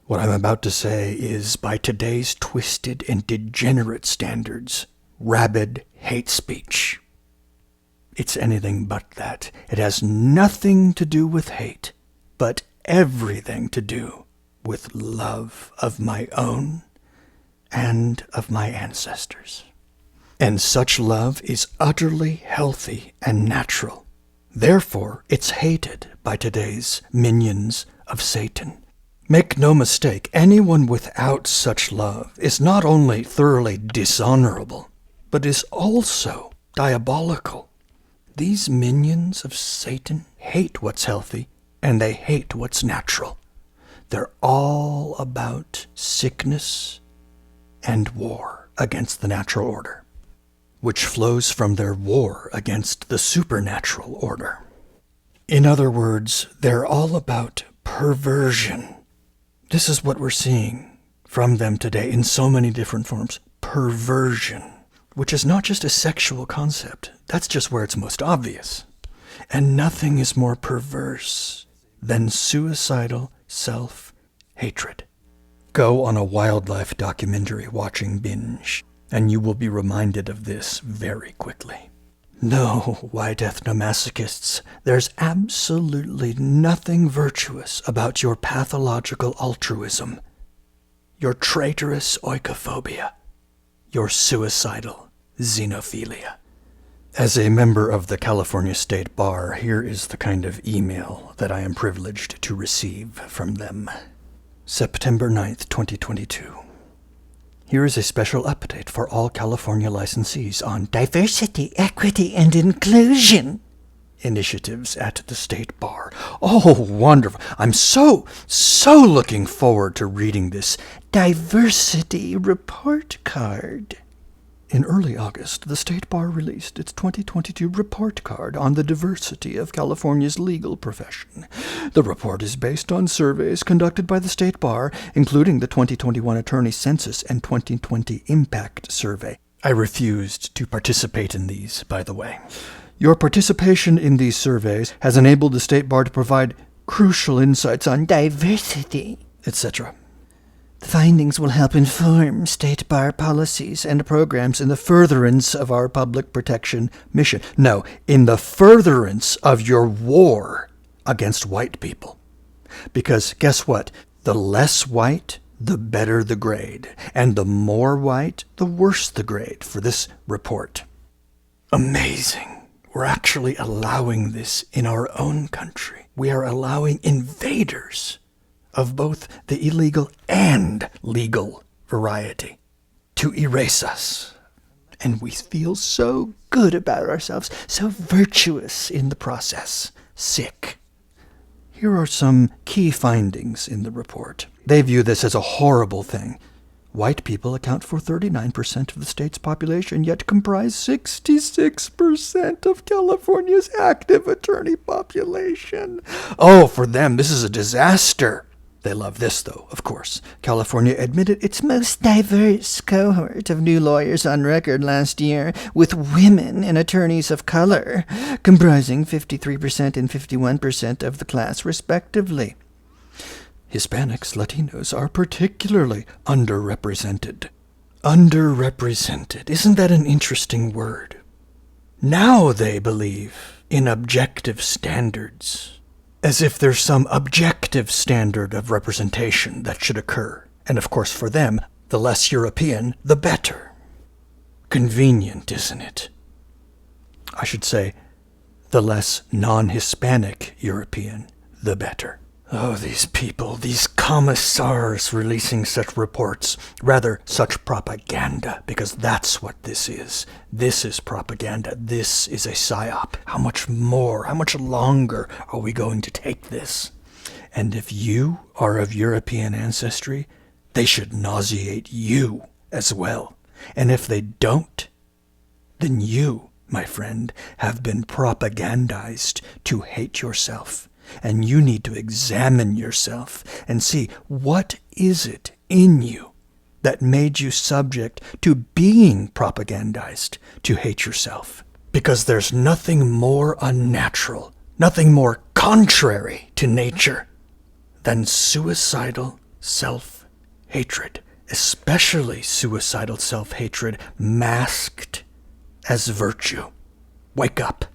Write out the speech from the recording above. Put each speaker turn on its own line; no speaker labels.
What I'm about to say is, by today's twisted and degenerate standards, rabid hate speech. It's anything but that. It has nothing to do with hate, but everything to do with love of my own and of my ancestors. And such love is utterly healthy and natural. Therefore, it's hated by today's minions of Satan. Make no mistake, anyone without such love is not only thoroughly dishonorable, but is also diabolical. These minions of Satan hate what's healthy, and they hate what's natural. They're all about sickness and war against the natural order, which flows from their war against the supernatural order. In other words, they're all about perversion. This is what we're seeing from them today in so many different forms. Perversion, which is not just a sexual concept. That's just where it's most obvious. And nothing is more perverse than suicidal self-hatred. Go on a wildlife documentary watching binge, and you will be reminded of this very quickly. No, white ethnomasochists, there's absolutely nothing virtuous about your pathological altruism, your traitorous oikophobia, your suicidal xenophilia. As a member of the California State Bar, here is the kind of email that I am privileged to receive from them. September 9th, 2022. Here is a special update for all California licensees on diversity, equity, and inclusion initiatives at the State Bar. Oh, wonderful. I'm so looking forward to reading this diversity report card. In early August, the State Bar released its 2022 report card on the diversity of California's legal profession. The report is based on surveys conducted by the State Bar, including the 2021 Attorney Census and 2020 Impact Survey. I refused to participate in these, by the way. Your participation in these surveys has enabled the State Bar to provide crucial insights on diversity, etc. The findings will help inform State Bar policies and programs in the furtherance of our public protection mission. No, in the furtherance of your war against white people. Because guess what? The less white, the better the grade. And the more white, the worse the grade for this report. Amazing. We're actually allowing this in our own country. We are allowing invaders of both the illegal and legal variety to erase us. And we feel so good about ourselves, so virtuous in the process. Sick. Here are some key findings in the report. They view this as a horrible thing. White people account for 39% of the state's population, yet comprise 66% of California's active attorney population. Oh, for them, this is a disaster. They love this, though, of course. California admitted its most diverse cohort of new lawyers on record last year, with women and attorneys of color, comprising 53% and 51% of the class, respectively. Hispanics, Latinos are particularly underrepresented. Underrepresented. Isn't that an interesting word? Now they believe in objective standards, as if there's some objective standard of representation that should occur. And of course, for them, the less European, the better. Convenient, isn't it? I should say, the less non-Hispanic European, the better. Oh, these people, these commissars releasing such reports, rather such propaganda, because that's what this is. This is propaganda. This is a psyop. How much more, how much longer are we going to take this? And if you are of European ancestry, they should nauseate you as well. And if they don't, then you, my friend, have been propagandized to hate yourself. And you need to examine yourself and see, what is it in you that made you subject to being propagandized to hate yourself? Because there's nothing more unnatural, nothing more contrary to nature than suicidal self-hatred, especially suicidal self-hatred masked as virtue. Wake up.